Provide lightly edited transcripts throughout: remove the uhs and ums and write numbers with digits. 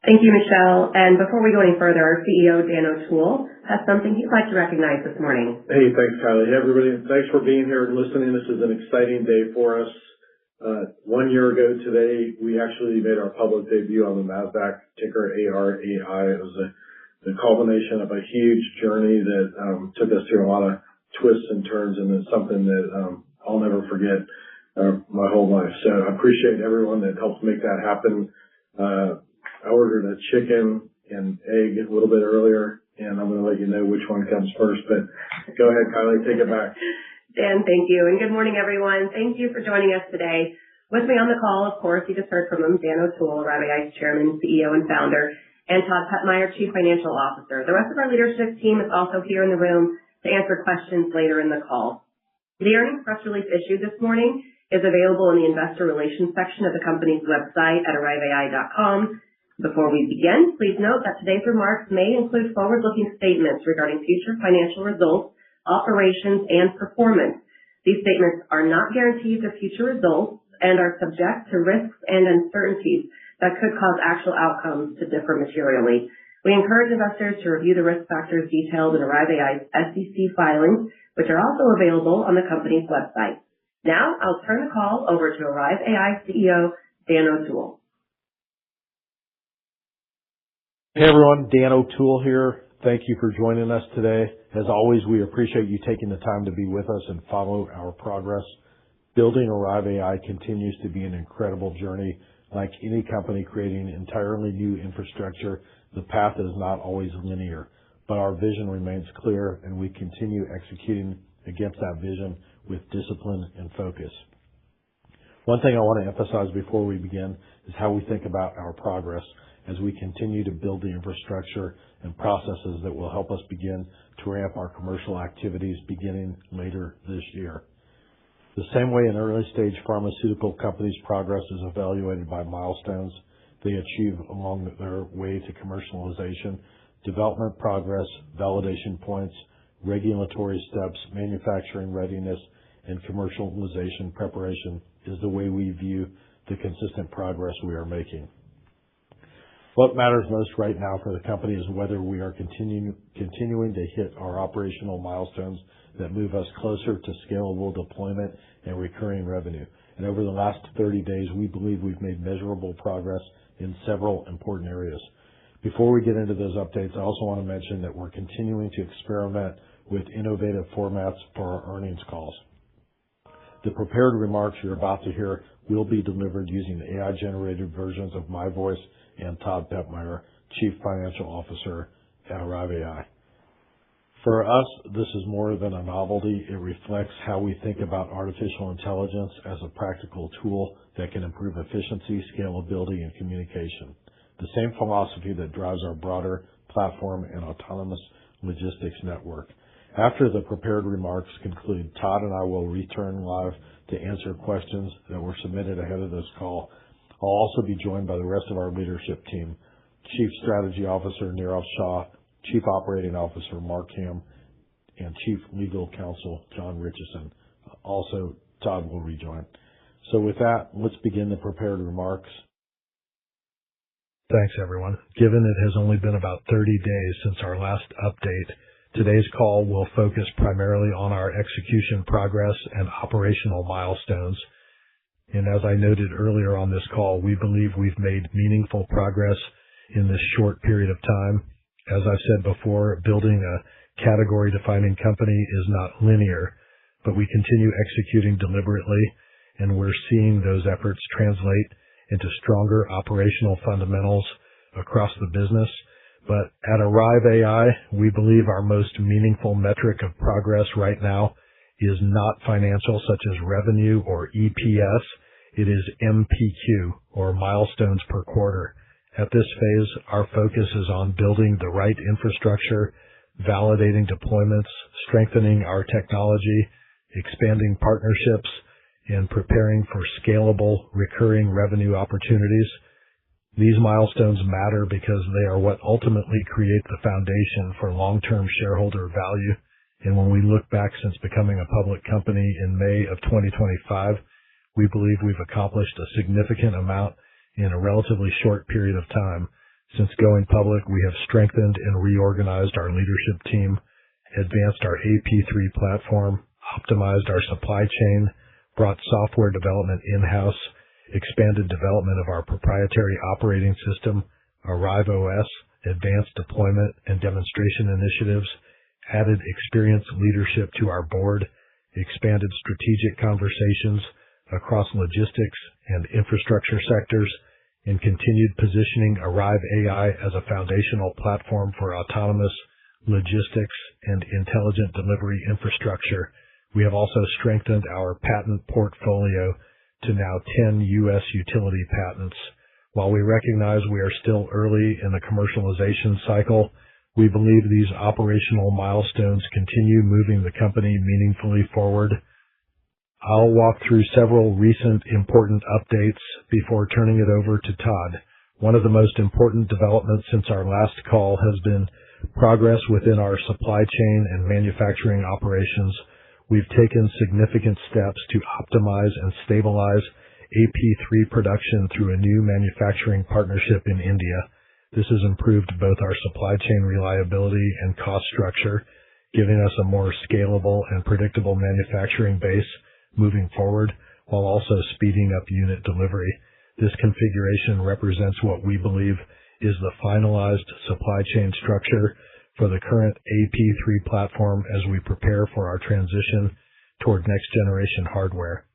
Thank you, Michelle. And before we go any further, our CEO, Dan O'Toole, has something he'd like to recognize this morning. Hey, thanks, Kylie. Hey, everybody. Thanks for being here and listening. This is an exciting day for us. 1 year ago today, we actually made our public debut on the Nasdaq, ticker ARAI. It was the culmination of a huge journey that took us through a lot of twists and turns, and it's something that I'll never forget my whole life. So I appreciate everyone that helped make that happen. I ordered a chicken and egg a little bit earlier, and I'm going to let you know which one comes first. But go ahead, Kylie, take it back. Dan, thank you. And good morning, everyone. Thank you for joining us today. With me on the call, of course, you just heard from him, Dan O'Toole, ArriveAI's Chairman, CEO, and Founder, and Todd Pettmeyer, Chief Financial Officer. The rest of our leadership team is also here in the room to answer questions later in the call. The earnings press release issued this morning is available in the Investor Relations section of the company's website at arriveai.com. Before we begin, please note that today's remarks may include forward-looking statements regarding future financial results, operations, and performance. These statements are not guarantees of future results and are subject to risks and uncertainties that could cause actual outcomes to differ materially. We encourage investors to review the risk factors detailed in ArriveAI's SEC filings, which are also available on the company's website. Now, I'll turn the call over to ArriveAI CEO, Dan O'Toole. Hey everyone, Dan O'Toole here. Thank you for joining us today. As always, we appreciate you taking the time to be with us and follow our progress. Building ArriveAI continues to be an incredible journey. Like any company creating entirely new infrastructure, the path is not always linear, but our vision remains clear and we continue executing against that vision with discipline and focus. One thing I want to emphasize before we begin is how we think about our progress as we continue to build the infrastructure and processes that will help us begin to ramp our commercial activities beginning later this year. The same way an early-stage pharmaceutical company's progress is evaluated by milestones they achieve along their way to commercialization, development progress, validation points, regulatory steps, manufacturing readiness, and commercialization preparation is the way we view the consistent progress we are making. What matters most right now for the company is whether we are continuing to hit our operational milestones that move us closer to scalable deployment and recurring revenue. And over the last 30 days, we believe we've made measurable progress in several important areas. Before we get into those updates, I also want to mention that we're continuing to experiment with innovative formats for our earnings calls. The prepared remarks you're about to hear will be delivered using AI-generated versions of my voice and Todd Pettmeyer, Chief Financial Officer at ArriveAI. For us, this is more than a novelty. It reflects how we think about artificial intelligence as a practical tool that can improve efficiency, scalability, and communication. The same philosophy that drives our broader platform and autonomous logistics network. After the prepared remarks conclude, Todd and I will return live to answer questions that were submitted ahead of this call. I'll also be joined by the rest of our leadership team, Chief Strategy Officer Nirav Shah, Chief Operating Officer Mark Ham, and Chief Legal Counsel John Richardson. Also, Todd will rejoin. So with that, let's begin the prepared remarks. Thanks, everyone. Given it has only been about 30 days since our last update, today's call will focus primarily on our execution progress and operational milestones. And as I noted earlier on this call, we believe we've made meaningful progress in this short period of time. As I've said before, building a category-defining company is not linear, but we continue executing deliberately, and we're seeing those efforts translate into stronger operational fundamentals across the business. But at ArriveAI, we believe our most meaningful metric of progress right now is not financial, such as revenue or EPS. It is MPQ, or milestones per quarter. At this phase, our focus is on building the right infrastructure, validating deployments, strengthening our technology, expanding partnerships, and preparing for scalable, recurring revenue opportunities. These milestones matter because they are what ultimately create the foundation for long-term shareholder value. And when we look back since becoming a public company in May of 2025, we believe we've accomplished a significant amount in a relatively short period of time. Since going public, we have strengthened and reorganized our leadership team, advanced our AP3 platform, optimized our supply chain, brought software development in-house, expanded development of our proprietary operating system, Arrive OS, advanced deployment and demonstration initiatives, added experienced leadership to our board, expanded strategic conversations across logistics and infrastructure sectors, and continued positioning Arrive AI as a foundational platform for autonomous logistics and intelligent delivery infrastructure. We have also strengthened our patent portfolio to now 10 U.S. utility patents. While we recognize we are still early in the commercialization cycle, we believe these operational milestones continue moving the company meaningfully forward. I'll walk through several recent important updates before turning it over to Todd. One of the most important developments since our last call has been progress within our supply chain and manufacturing operations. We've taken significant steps to optimize and stabilize AP3 production through a new manufacturing partnership in India. This has improved both our supply chain reliability and cost structure, giving us a more scalable and predictable manufacturing base moving forward, while also speeding up unit delivery. This configuration represents what we believe is the finalized supply chain structure for the current AP3 platform as we prepare for our transition toward next generation hardware.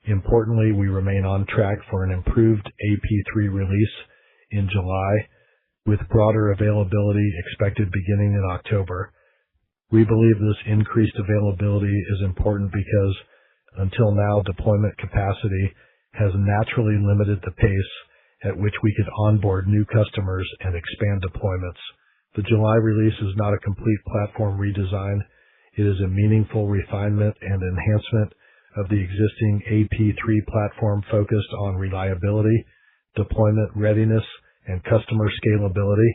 Importantly, we remain on track for an improved AP3 release in July, with broader availability expected beginning in October. We believe this increased availability is important because until now, deployment capacity has naturally limited the pace at which we could onboard new customers and expand deployments. The July release is not a complete platform redesign. It is a meaningful refinement and enhancement of the existing AP3 platform focused on reliability, deployment readiness, and customer scalability.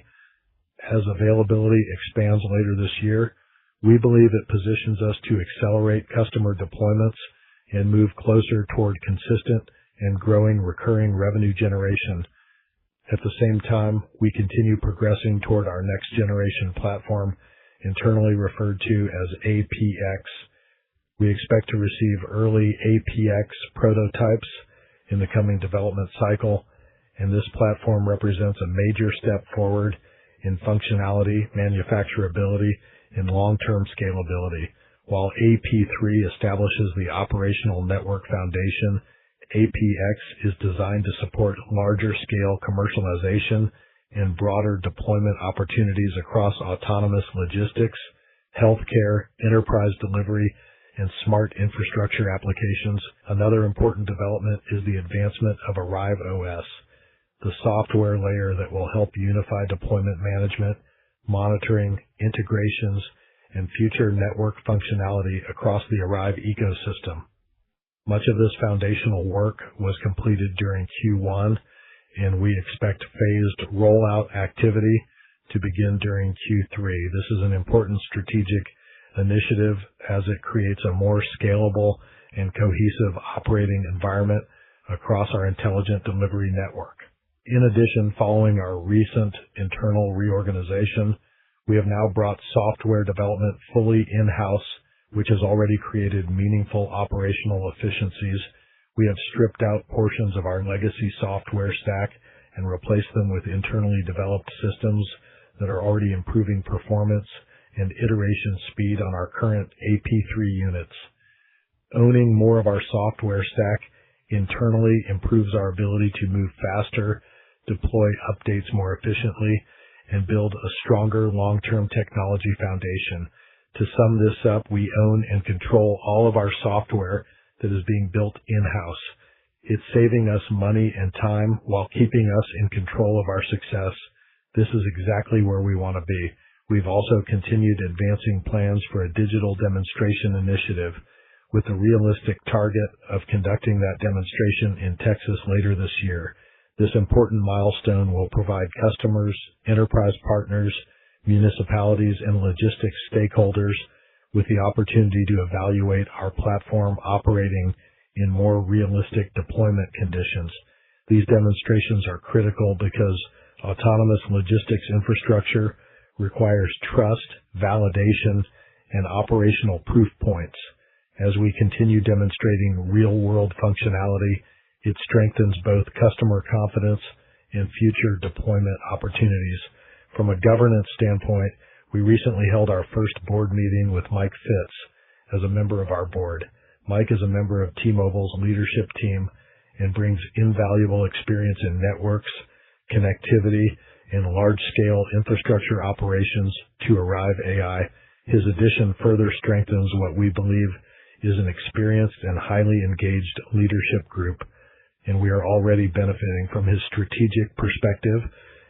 As availability expands later this year, we believe it positions us to accelerate customer deployments and move closer toward consistent and growing recurring revenue generation. At the same time, we continue progressing toward our next generation platform, internally referred to as APX. We expect to receive early APX prototypes in the coming development cycle, and this platform represents a major step forward in functionality, manufacturability, and long-term scalability. While AP3 establishes the operational network foundation, APX is designed to support larger scale commercialization and broader deployment opportunities across autonomous logistics, healthcare, enterprise delivery, and smart infrastructure applications. Another important development is the advancement of Arrive OS, the software layer that will help unify deployment management, monitoring, integrations, and future network functionality across the Arrive ecosystem. Much of this foundational work was completed during Q1, and we expect phased rollout activity to begin during Q3. This is an important strategic initiative as it creates a more scalable and cohesive operating environment across our intelligent delivery network. In addition, following our recent internal reorganization, we have now brought software development fully in-house, which has already created meaningful operational efficiencies. We have stripped out portions of our legacy software stack and replaced them with internally developed systems that are already improving performance and iteration speed on our current AP3 units. Owning more of our software stack internally improves our ability to move faster, deploy updates more efficiently, and build a stronger long-term technology foundation. To sum this up, we own and control all of our software that is being built in-house. It's saving us money and time while keeping us in control of our success. This is exactly where we want to be. We've also continued advancing plans for a digital demonstration initiative with a realistic target of conducting that demonstration in Texas later this year. This important milestone will provide customers, enterprise partners, municipalities, and logistics stakeholders with the opportunity to evaluate our platform operating in more realistic deployment conditions. These demonstrations are critical because Autonomous logistics infrastructure requires trust, validation, and operational proof points. As we continue demonstrating real-world functionality, it strengthens both customer confidence and future deployment opportunities. From a governance standpoint, we recently held our first board meeting with Mike Fitz as a member of our board. Mike is a member of T-Mobile's leadership team and brings invaluable experience in networks, connectivity, and large-scale infrastructure operations to Arrive AI. His addition further strengthens what we believe is an experienced and highly engaged leadership group, and we are already benefiting from his strategic perspective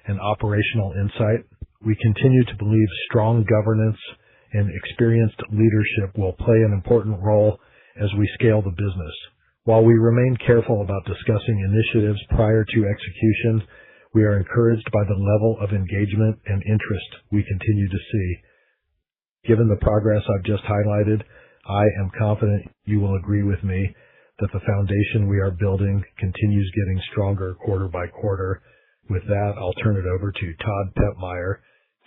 and operational insight. We continue to believe strong governance and experienced leadership will play an important role as we scale the business. While we remain careful about discussing initiatives prior to execution, we are encouraged by the level of engagement and interest we continue to see. Given the progress I've just highlighted, I am confident you will agree with me that the foundation we are building continues getting stronger quarter by quarter. With that, I'll turn it over to Todd Petmeyer,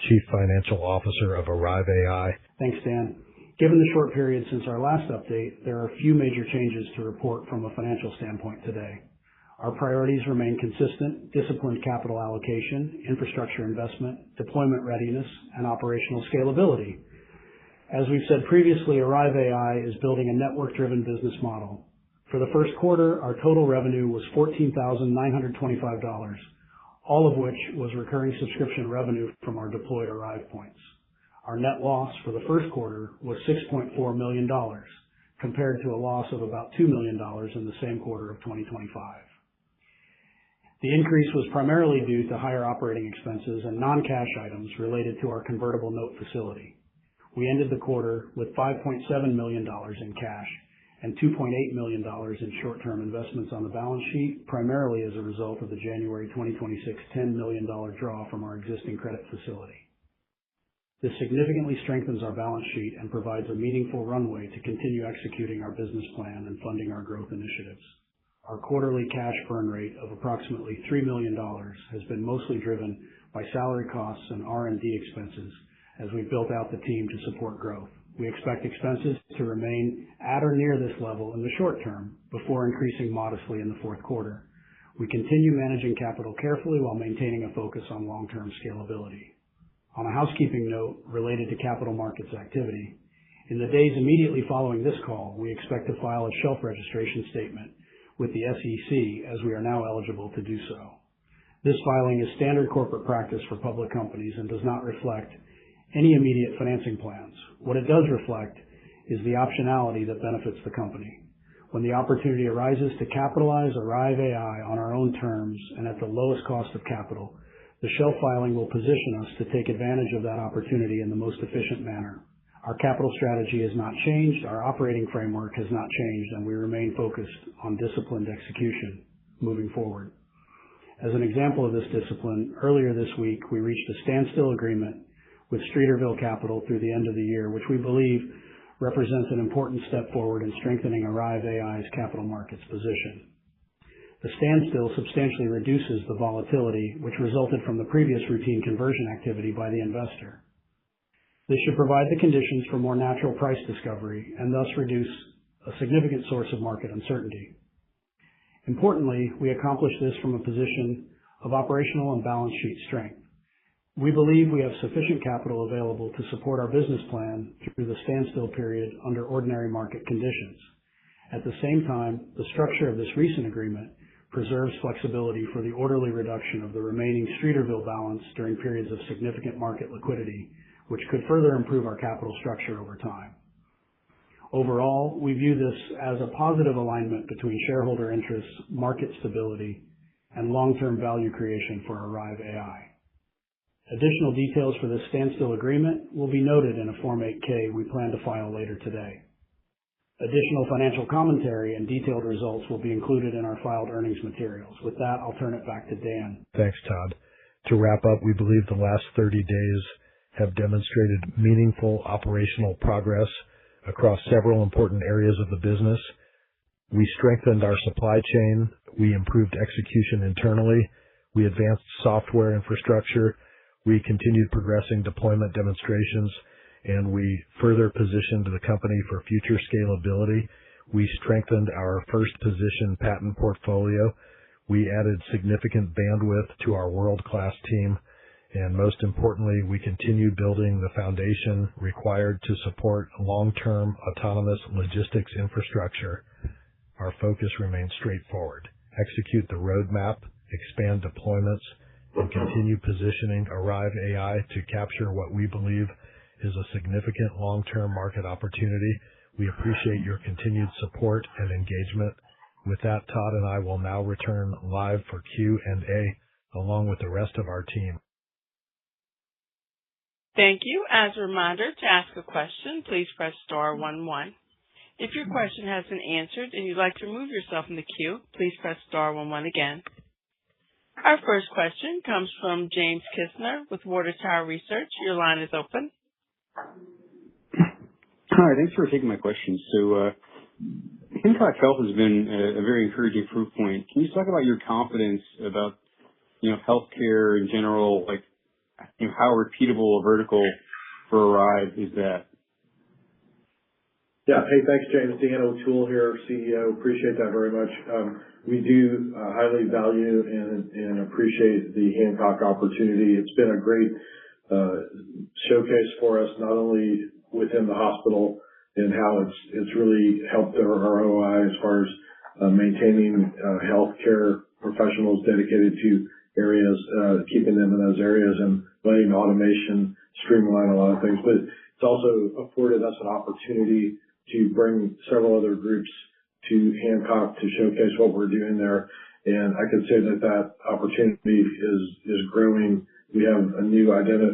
Chief Financial Officer of Arrive AI. Thanks, Dan. Given the short period since our last update, there are a few major changes to report from a financial standpoint today. Our priorities remain consistent: disciplined capital allocation, infrastructure investment, deployment readiness, and operational scalability. As we've said previously, Arrive AI is building a network-driven business model. For the first quarter, our total revenue was $14,925, all of which was recurring subscription revenue from our deployed Arrive points. Our net loss for the first quarter was $6.4 million, compared to a loss of about $2 million in the same quarter of 2025. The increase was primarily due to higher operating expenses and non-cash items related to our convertible note facility. We ended the quarter with $5.7 million in cash and $2.8 million in short-term investments on the balance sheet, primarily as a result of the January 2026 $10 million draw from our existing credit facility. This significantly strengthens our balance sheet and provides a meaningful runway to continue executing our business plan and funding our growth initiatives. Our quarterly cash burn rate of approximately $3 million has been mostly driven by salary costs and R&D expenses as we built out the team to support growth. We expect expenses to remain at or near this level in the short term before increasing modestly in the fourth quarter. We continue managing capital carefully while maintaining a focus on long-term scalability. On a housekeeping note related to capital markets activity, in the days immediately following this call, we expect to file a shelf registration statement with the SEC, as we are now eligible to do so. This filing is standard corporate practice for public companies and does not reflect any immediate financing plans. What it does reflect is the optionality that benefits the company. When the opportunity arises to capitalize Arrive AI on our own terms and at the lowest cost of capital, the shelf filing will position us to take advantage of that opportunity in the most efficient manner. Our capital strategy has not changed, our operating framework has not changed, and we remain focused on disciplined execution moving forward. As an example of this discipline, earlier this week we reached a standstill agreement with Streeterville Capital through the end of the year, which we believe represents an important step forward in strengthening Arrive AI's capital markets position. The standstill substantially reduces the volatility which resulted from the previous routine conversion activity by the investor. This should provide the conditions for more natural price discovery and thus reduce a significant source of market uncertainty. Importantly, we accomplished this from a position of operational and balance sheet strength. We believe we have sufficient capital available to support our business plan through the standstill period under ordinary market conditions. At the same time, the structure of this recent agreement preserves flexibility for the orderly reduction of the remaining Streeterville balance during periods of significant market liquidity, which could further improve our capital structure over time. Overall, we view this as a positive alignment between shareholder interests, market stability, and long-term value creation for Arrive AI. Additional details for this standstill agreement will be noted in a Form 8-K we plan to file later today. Additional financial commentary and detailed results will be included in our filed earnings materials. With that, I'll turn it back to Dan. Thanks, Todd. To wrap up, we believe the last 30 days have demonstrated meaningful operational progress across several important areas of the business. We strengthened our supply chain, we improved execution internally, We advanced software infrastructure. We continued progressing deployment demonstrations, and we further positioned the company for future scalability. We strengthened our first position patent portfolio. We added significant bandwidth to our world-class team. And most importantly, we continue building the foundation required to support long-term autonomous logistics infrastructure. Our focus remains straightforward: execute the roadmap, expand deployments, and continue positioning Arrive AI to capture what we believe is a significant long-term market opportunity. We appreciate your continued support and engagement. With that, Todd and I will now return live for Q&A along with the rest of our team. Thank you. As a reminder, to ask a question, please press star 11. If your question has been answered and you'd like to remove yourself from the queue, please press star 11 again. Our first question comes from James Kistner with Water Tower Research. Your line is open. Hi, thanks for taking my question. So, Hancock Health has been a very encouraging proof point. Can you talk about your confidence about, healthcare in general, how repeatable a vertical for Arrive is that? Yeah. Hey, thanks, James. Dan O'Toole here, CEO. Appreciate that very much. We do highly value and appreciate the Hancock opportunity. It's been a great showcase for us, not only within the hospital and how it's really helped our ROI as far as maintaining healthcare professionals dedicated to areas, keeping them in those areas and letting automation streamline a lot of things. But it's also afforded us an opportunity to bring several other groups to Hancock to showcase what we're doing there. And I can say that opportunity is growing. We have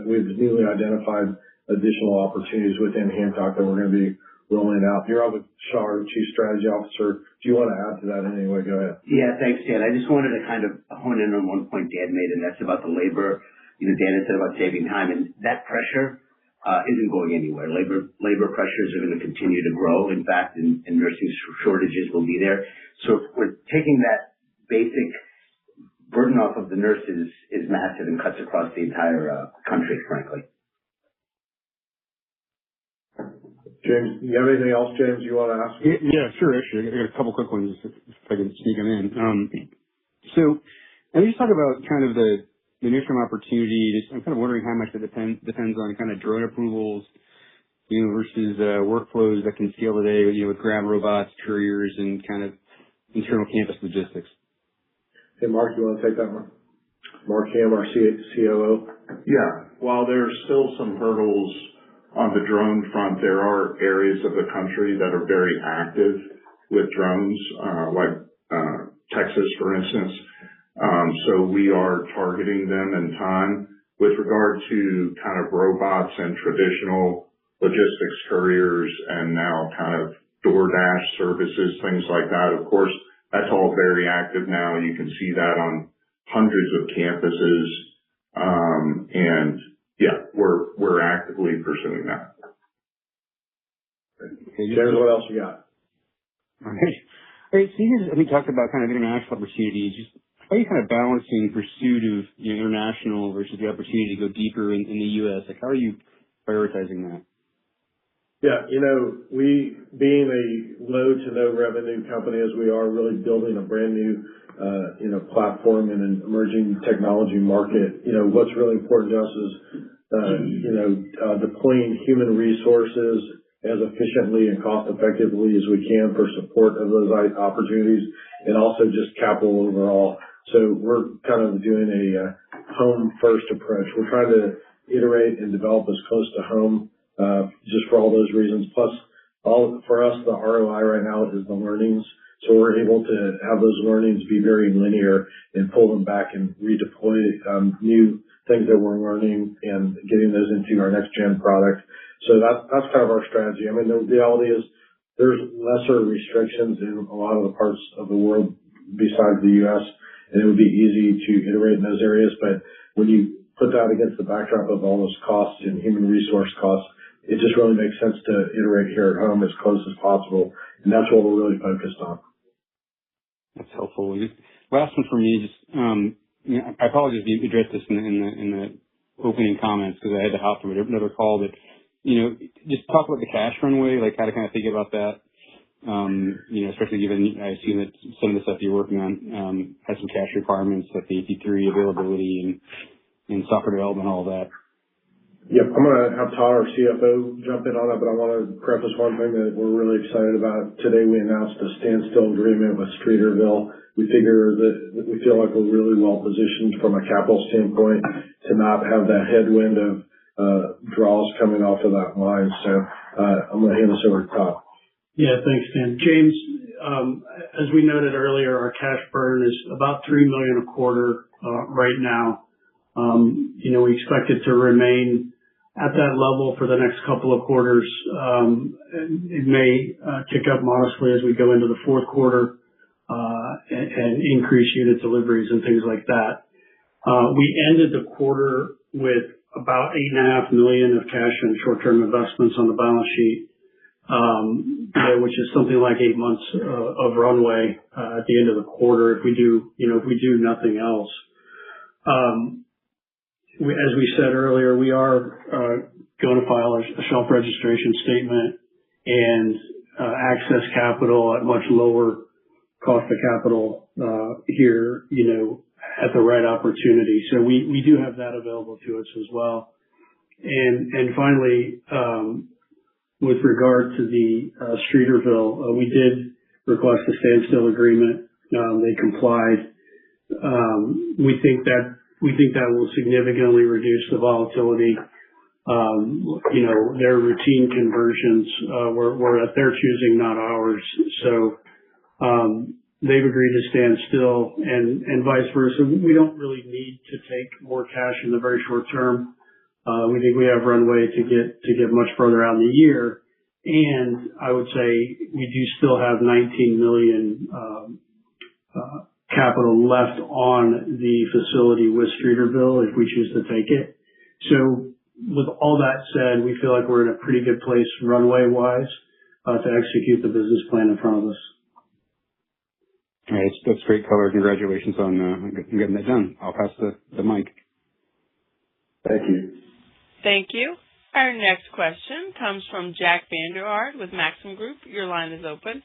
we've newly identified additional opportunities within Hancock that we're going to be rolling out. Nirav Shah, our Chief Strategy Officer, do you want to add to that in any way? Go ahead. Yeah, thanks, Dan. I just wanted to kind of hone in on one point Dan made, and that's about the labor. Dan had said about saving time, and that pressure isn't going anywhere. Labor pressures are going to continue to grow. In fact, and nursing shortages will be there. So we're taking that basic burden off of the nurses is massive and cuts across the entire country, frankly. James, you have anything else, James, you want to ask? Yeah, sure. Actually, I got a couple quick ones if I can sneak them in. So, let me just talk about kind of the near-term opportunity. I'm kind of wondering how much that depends on kind of drone approvals, versus workflows that can scale today, with ground robots, couriers, and kind of internal campus logistics. Hey, Mark, you want to take that one? Mark Ham, our COO. Yeah. While there's still some hurdles on the drone front, there are areas of the country that are very active with drones, like Texas, for instance. So we are targeting them in time. With regard to kind of robots and traditional logistics couriers and now kind of DoorDash services, things like that, of course, that's all very active now. You can see that on hundreds of campuses. And yeah, we're actively pursuing that. Okay, James, what else you got? All right. So you guys, I think, talked about kind of international opportunities. Just how are you kind of balancing pursuit of international versus the opportunity to go deeper in the U.S.? How are you prioritizing that? Yeah, we, being a low to no revenue company as we are, really building a brand new, platform in an emerging technology market, what's really important to us is, deploying human resources as efficiently and cost effectively as we can for support of those opportunities, and also just capital overall. So we're kind of doing a home first approach. We're trying to iterate and develop as close to home, just for all those reasons. Plus, for us, the ROI right now is the learnings. So we're able to have those learnings be very linear and pull them back and redeploy new things that we're learning and getting those into our next gen product. So that's kind of our strategy. I mean, the reality is there's lesser restrictions in a lot of the parts of the world besides the U.S., and it would be easy to iterate in those areas. But when you put that against the backdrop of all those costs and human resource costs, it just really makes sense to iterate here at home as close as possible. And that's what we're really focused on. That's helpful. Just last one for me, just I apologize if you addressed this in the opening comments because I had to hop to another call, but just talk about the cash runway, like how to kind of think about that. Especially given I assume that some of the stuff you're working on has some cash requirements, like the AP3 availability and software development, all that. Yep. I'm going to have Todd, our CFO, jump in on it, but I want to preface one thing that we're really excited about. Today we announced a standstill agreement with Streeterville. We figure that we feel like we're really well positioned from a capital standpoint to not have that headwind of draws coming off of that line. So I'm going to hand this over to Todd. Yeah, thanks, Dan. James, as we noted earlier, our cash burn is about $3 million a quarter right now. We expect it to remain at that level for the next couple of quarters. It may tick up modestly as we go into the fourth quarter and increase unit deliveries and things like that. We ended the quarter with about $8.5 million of cash and short-term investments on the balance sheet, which is something like 8 months of runway at the end of the quarter if we do nothing else. As we said earlier, we are going to file a shelf registration statement and access capital at much lower cost of capital here, at the right opportunity. So we do have that available to us as well. And finally, with regard to the Streeterville, we did request a standstill agreement. They complied. We think that will significantly reduce the volatility. Their routine conversions were at their choosing, not ours. So they've agreed to stand still and vice versa. We don't really need to take more cash in the very short term. We think we have runway to get much further out in the year. And I would say we do still have $19 million capital left on the facility with Streeterville if we choose to take it. So with all that said, we feel like we're in a pretty good place runway-wise to execute the business plan in front of us. All right. That's great color. Congratulations on getting that done. I'll pass the mic. Thank you. Thank you. Our next question comes from Jack Vander Aarde with Maxim Group. Your line is open.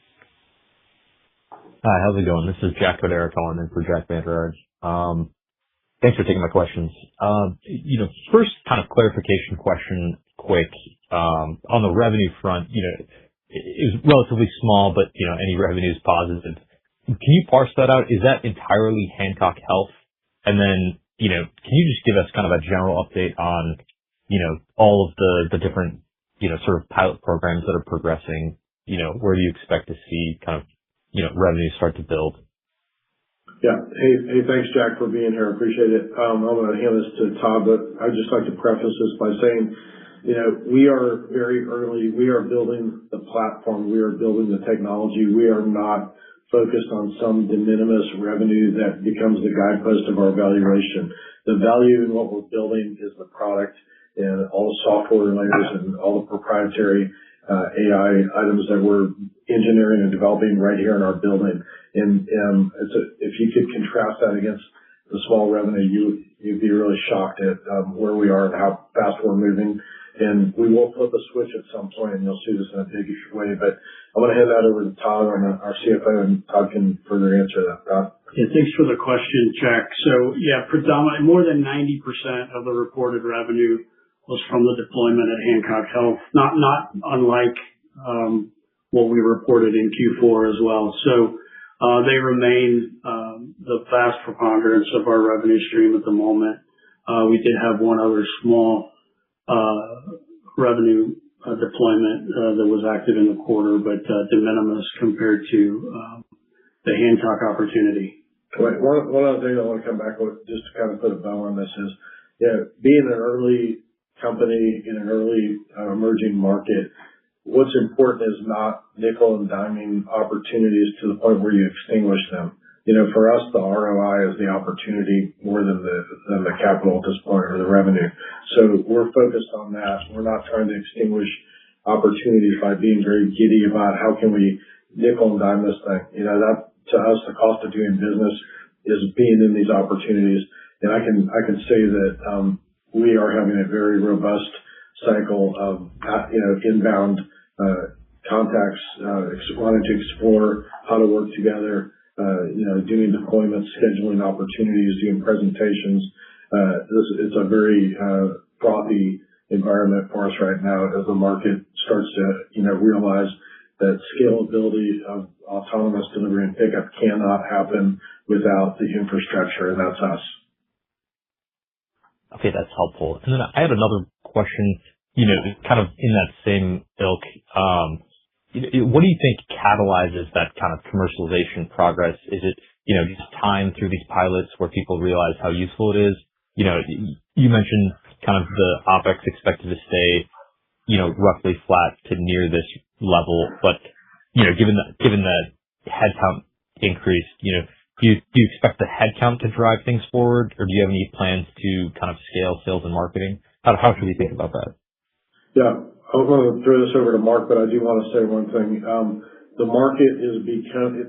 Hi, how's it going? This is Jack Codera calling in for Jack Vander Aarde. Thanks for taking my questions. First kind of clarification question, quick. On the revenue front, it was relatively small, but, any revenue is positive. Can you parse that out? Is that entirely Hancock Health? And then, can you just give us kind of a general update on, all of the different, sort of pilot programs that are progressing? Where do you expect to see kind of, revenue start to build? Yeah. Hey, thanks, Jack, for being here. I appreciate it. I'm going to hand this to Todd, but I'd just like to preface this by saying, we are very early. We are building the platform. We are building the technology. We are not focused on some de minimis revenue that becomes the guidepost of our valuation. The value in what we're building is the product and all the software layers and all the proprietary AI items that we're engineering and developing right here in our building. And if you could contrast that against the small revenue, you'd be really shocked at where we are and how fast we're moving. And we will flip a switch at some point, and you'll see this in a biggish way. But I'm going to hand that over to Todd, our CFO, and Todd can further answer that. Todd? Yeah, thanks for the question, Jack. So, predominantly more than 90% of the reported revenue was from the deployment at Hancock Health, not unlike what we reported in Q4 as well. So they remain the vast preponderance of our revenue stream at the moment. We did have one other small revenue deployment that was active in the quarter, but de minimis compared to the Hancock opportunity. One other thing I want to come back with, just to kind of put a bow on this, is being an early company in an early emerging market, what's important is not nickel and diming opportunities to the point where you extinguish them. For us, the ROI is the opportunity more than the capital at this point or the revenue. So we're focused on that. We're not trying to extinguish opportunities by being very giddy about how can we nickel and dime this thing. That to us, the cost of doing business is being in these opportunities. And I can say that we are having a very robust cycle of inbound contacts, wanting to explore how to work together, doing deployments, scheduling opportunities, doing presentations. It's a very frothy environment for us right now as the market starts to realize that scalability of autonomous delivery and pickup cannot happen without the infrastructure, and that's us. Okay, that's helpful. And then I had another question, kind of in that same ilk. What do you think catalyzes that kind of commercialization progress? Is it, just time through these pilots where people realize how useful it is? You mentioned kind of the OpEx expected to stay, roughly flat to near this level, but, given the headcount increase, do you expect the headcount to drive things forward, or do you have any plans to kind of scale sales and marketing? How should we think about that? Yeah, I was going to throw this over to Mark, but I do want to say one thing. The market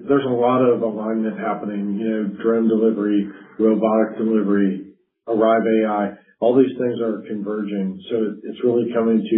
there's a lot of alignment happening, drone delivery, robotic delivery, Arrive AI, all these things are converging. So it's really coming to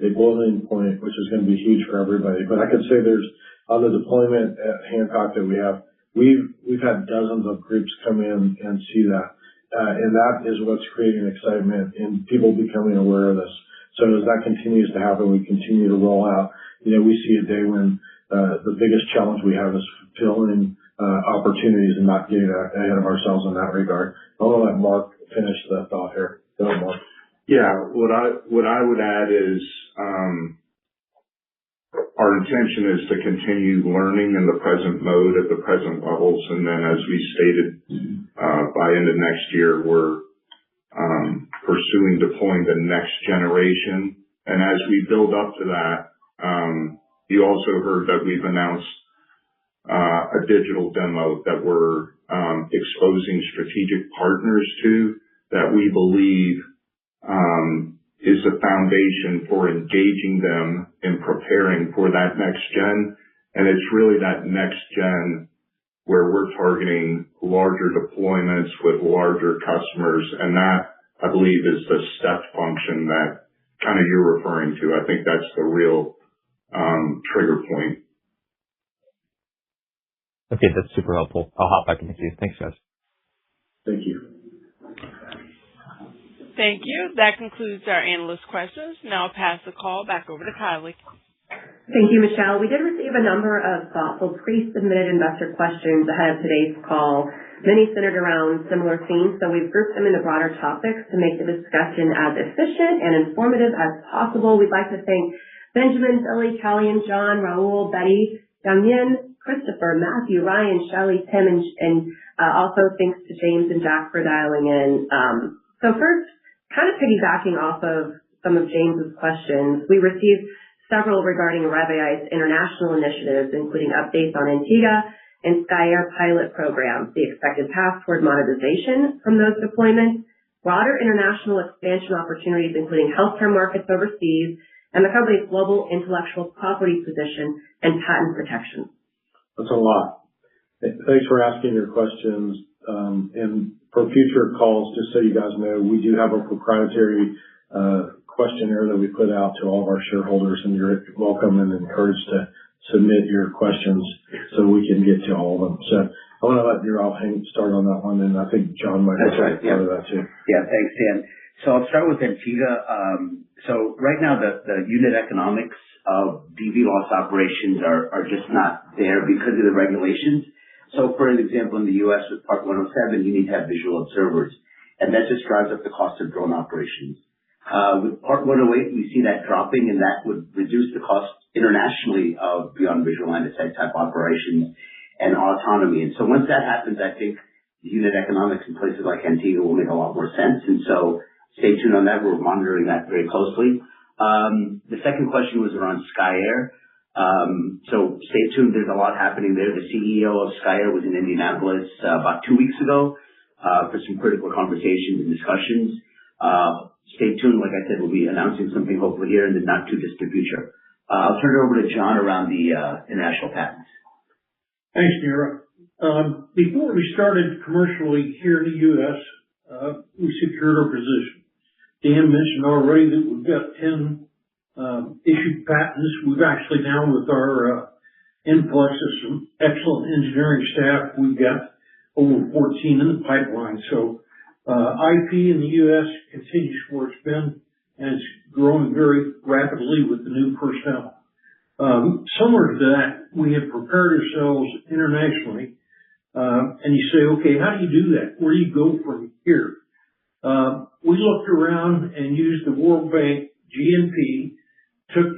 a boiling point, which is going to be huge for everybody. But I could say there's, on the deployment at Hancock that we have, we've had dozens of groups come in and see that. And that is what's creating excitement and people becoming aware of this. So as that continues to happen, we continue to roll out. We see a day when the biggest challenge we have is filling opportunities and not getting ahead of ourselves in that regard. I want to let Mark finish the thought here. Go ahead, Mark. Yeah, what I would add is our intention is to continue learning in the present mode at the present levels, and then as we stated, by end of next year, we're pursuing deploying the next generation. And as we build up to that, you also heard that we've announced a digital demo that we're exposing strategic partners to that we believe is a foundation for engaging them in preparing for that next gen. And it's really that next gen where we're targeting larger deployments with larger customers. And that, I believe, is the step function that kind of you're referring to. I think that's the real trigger point. Okay, that's super helpful. I'll hop back in the queue. Thanks, guys. Thank you. Thank you. That concludes our analyst questions. Now I'll pass the call back over to Kylie. Thank you, Michelle. We did receive a number of thoughtful pre-submitted investor questions ahead of today's call, many centered around similar themes, so we've grouped them into broader topics to make the discussion as efficient and informative as possible. We'd like to thank Benjamin, Billy, Callie, and John, Raul, Betty, Damien, Christopher, Matthew, Ryan, Shelley, Tim, and also thanks to James and Jack for dialing in. So first, kind of piggybacking off of some of James's questions, we received several regarding Arrive AI's international initiatives, including updates on Antigua and SkyAir pilot programs, the expected path toward monetization from those deployments, broader international expansion opportunities, including healthcare markets overseas, and the company's global intellectual property position and patent protection. That's a lot. Thanks for asking your questions. And for future calls, just so you guys know, we do have a proprietary questionnaire that we put out to all of our shareholders, and you're welcome and encouraged to submit your questions so we can get to all of them. So I want to let Neerav start on that one, and I think John might have part of that too. Yeah, thanks, Dan. So I'll start with Antigua. So right now, the unit economics of DV loss operations are just not there because of the regulations. So for an example, in the U.S. with Part 107, you need to have visual observers, and that just drives up the cost of drone operations. With Part 108, we see that dropping, and that would reduce the cost internationally of beyond visual line of sight type operations and autonomy. And so once that happens, I think the unit economics in places like Antigua will make a lot more sense. And so stay tuned on that. We're monitoring that very closely. The second question was around SkyAir. So stay tuned. There's a lot happening there. The CEO of SkyAir was in Indianapolis about 2 weeks ago for some critical conversations and discussions. Stay tuned. Like I said, we'll be announcing something hopefully here in the not too distant future. I'll turn it over to John around the international patents. Thanks, Neerav. Before we started commercially here in the U.S., we secured our position. Dan mentioned already that we've got 10 issued patents. We've actually now, with our influx of some excellent engineering staff, we've got over 14 in the pipeline. So IP in the U.S. continues where it's been, and it's growing very rapidly with the new personnel. Similar to that, we have prepared ourselves internationally. And you say, okay, how do you do that? Where do you go from here? We looked around and used the World Bank GNP, took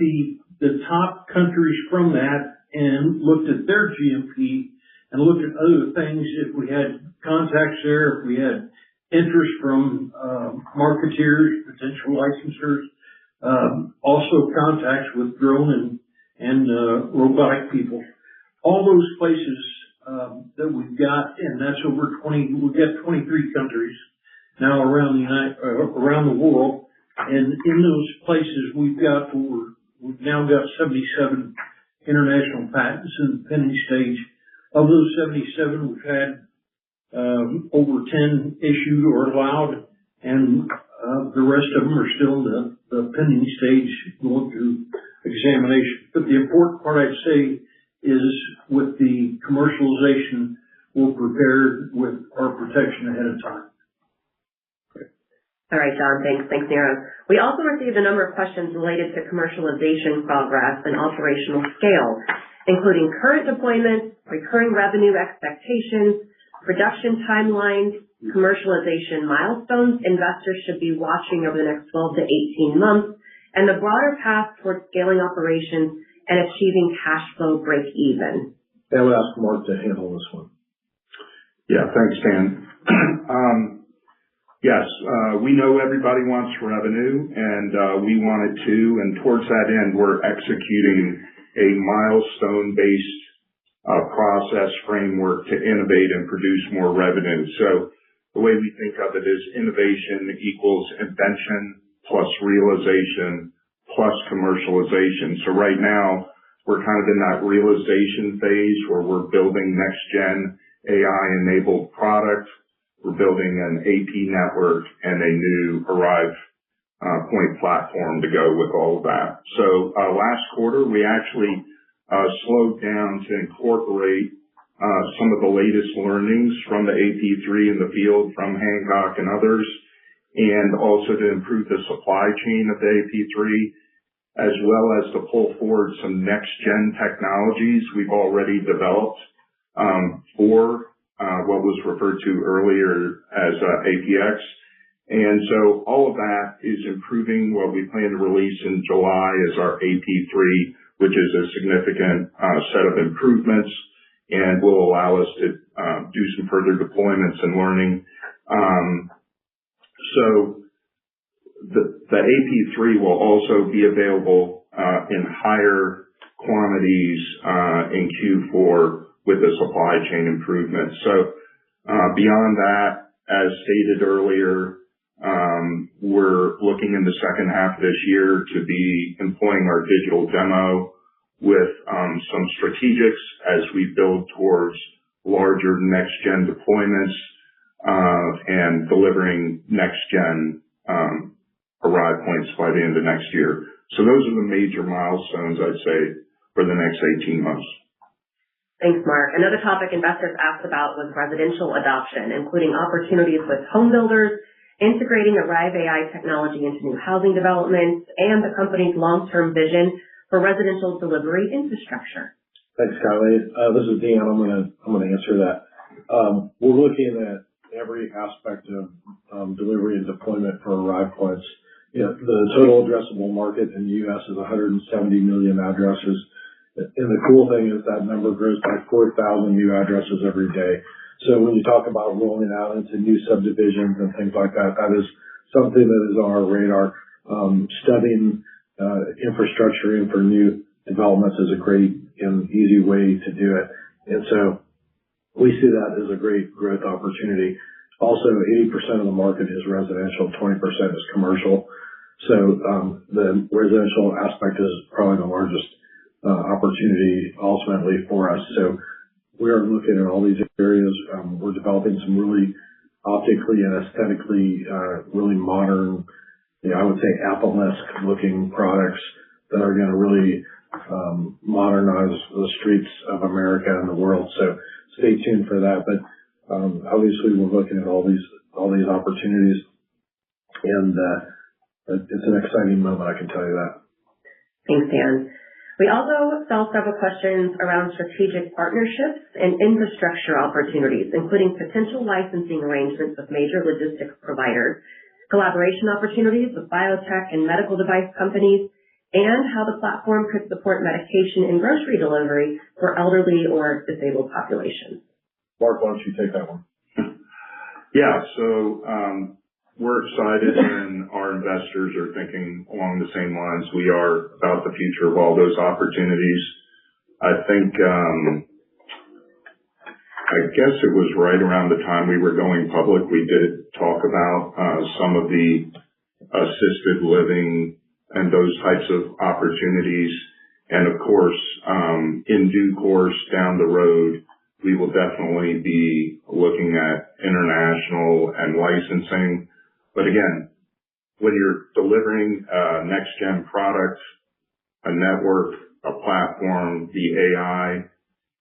the top countries from that and looked at their GNP and looked at other things. If we had contacts there, if we had interest from marketeers, potential licensors, also contacts with drone and robotic people. All those places that we've got, and that's over 20. We've got 23 countries now around the world, and in those places we've now got 77 international patents in the pending stage. Of those 77, we've had over 10 issued or allowed, and the rest of them are still in the pending stage, going through examination. But the important part, I'd say, is with the commercialization, we're prepared with our protection ahead of time. All right, John, thanks. Thanks, Nero. We also received a number of questions related to commercialization progress and operational scale, including current deployments, recurring revenue expectations, production timelines, commercialization milestones investors should be watching over the next 12 to 18 months, and the broader path towards scaling operations and achieving cash flow break even. I would ask Mark to handle this one. Yeah, thanks, Dan. Yes, we know everybody wants revenue, and we want it too. And towards that end, we're executing a milestone-based process framework to innovate and produce more revenue. So the way we think of it is innovation equals invention plus realization plus commercialization. So right now, we're kind of in that realization phase where we're building next-gen AI-enabled product. We're building an AP network and a new Arrive Point platform to go with all of that. So last quarter, we actually slowed down to incorporate some of the latest learnings from the AP3 in the field from Hancock and others, and also to improve the supply chain of the AP3, as well as to pull forward some next-gen technologies we've already developed for what was referred to earlier as APX. And so all of that is improving. What we plan to release in July is our AP3, which is a significant set of improvements and will allow us to do some further deployments and learning. So the AP3 will also be available in higher quantities in Q4 with the supply chain improvements. So beyond that, as stated earlier, we're looking in the second half of this year to be employing our digital demo with some strategics as we build towards larger next-gen deployments and delivering next-gen Arrive Points by the end of next year. So those are the major milestones, I'd say, for the next 18 months. Thanks, Mark. Another topic investors asked about was residential adoption, including opportunities with home builders, integrating Arrive AI technology into new housing developments, and the company's long-term vision for residential delivery infrastructure. Thanks, Kylie. This is Dan. I'm gonna answer that. We're looking at every aspect of delivery and deployment for Arrive Points. You know, the total addressable market in the U.S. is 170 million addresses. And the cool thing is that number grows by 4,000 new addresses every day. So when you talk about rolling out into new subdivisions and things like that, that is something that is on our radar. Studying infrastructure in for new developments is a great and easy way to do it. And so we see that as a great growth opportunity. Also, 80% of the market is residential, 20% is commercial. So the residential aspect is probably the largest opportunity ultimately for us. So we are looking at all these areas. We're developing some really optically and aesthetically really modern, I would say Apple-esque looking products that are going to really modernize the streets of America and the world. So stay tuned for that. But obviously, we're looking at all these opportunities, and it's an exciting moment. I can tell you that. Thanks, Dan. We also saw several questions around strategic partnerships and infrastructure opportunities, including potential licensing arrangements with major logistics providers, collaboration opportunities with biotech and medical device companies, and how the platform could support medication and grocery delivery for elderly or disabled populations. Mark, why don't you take that one? Yeah, so we're excited and our investors are thinking along the same lines we are about the future of all those opportunities. I think, I guess it was right around the time we were going public, we did talk about some of the assisted living and those types of opportunities. And of course, in due course down the road, we will definitely be looking at international and licensing. But again, when you're delivering a next-gen product, a network, a platform, the AI,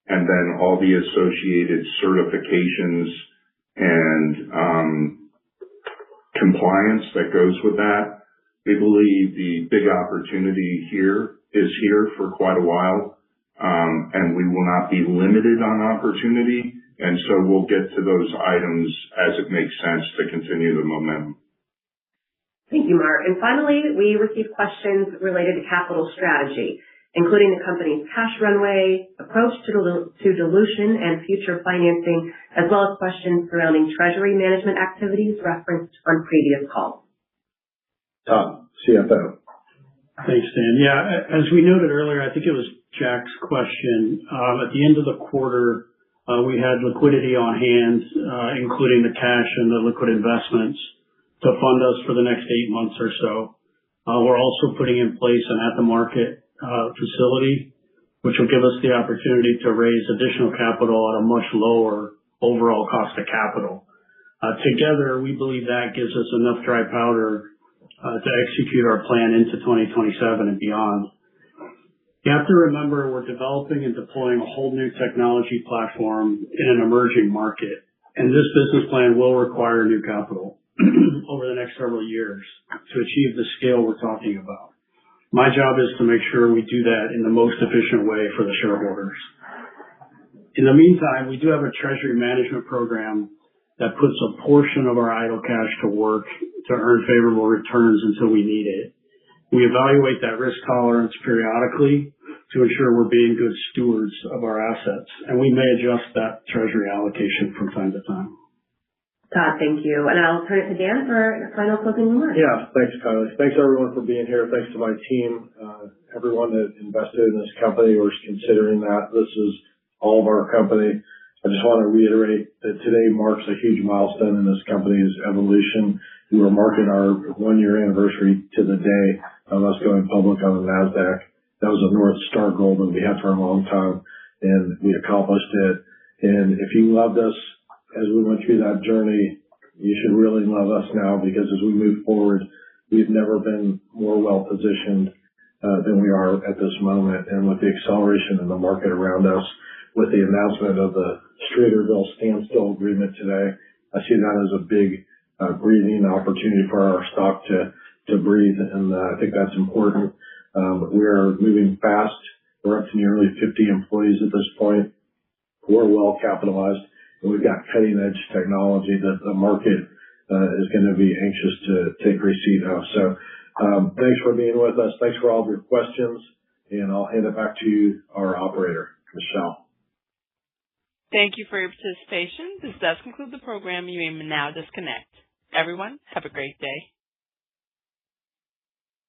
and then all the associated certifications and compliance that goes with that, we believe the big opportunity here is here for quite a while, and we will not be limited on opportunity. And so we'll get to those items as it makes sense to continue the momentum. Thank you, Mark. And finally, we received questions related to capital strategy, including the company's cash runway, approach to dilution and future financing, as well as questions surrounding treasury management activities referenced on previous calls. Todd, CFO. Thanks, Dan. Yeah, as we noted earlier, I think it was Jack's question. At the end of the quarter, we had liquidity on hand, including the cash and the liquid investments, to fund us for the next 8 months or so. We're also putting in place an at-the-market facility, which will give us the opportunity to raise additional capital at a much lower overall cost of capital. Together, we believe that gives us enough dry powder to execute our plan into 2027 and beyond. You have to remember we're developing and deploying a whole new technology platform in an emerging market, and this business plan will require new capital over the next several years to achieve the scale we're talking about. My job is to make sure we do that in the most efficient way for the shareholders. In the meantime, we do have a treasury management program that puts a portion of our idle cash to work to earn favorable returns until we need it. We evaluate that risk tolerance periodically to ensure we're being good stewards of our assets, and we may adjust that treasury allocation from time to time. Todd, thank you. And I'll turn it to Dan for final closing remarks. Yeah, thanks, Kylie. Thanks, everyone, for being here. Thanks to my team, everyone that invested in this company or is considering that. This is all of our company. I just want to reiterate that today marks a huge milestone in this company's evolution. We are marking our 1-year anniversary to the day of us going public on the NASDAQ. That was a North Star goal that we had for a long time, and we accomplished it. And if you loved us as we went through that journey, you should really love us now, because as we move forward, we've never been more well positioned than we are at this moment. And with the acceleration in the market around us, with the announcement of the Streeterville standstill agreement today, I see that as a big breathing opportunity for our stock to breathe, and I think that's important. We are moving fast. We're up to nearly 50 employees at this point. We're well capitalized, and we've got cutting-edge technology that the market is going to be anxious to take receipt of. So thanks for being with us. Thanks for all of your questions, and I'll hand it back to our operator, Michelle. Thank you for your participation. This does conclude the program. You may now disconnect. Everyone, have a great day.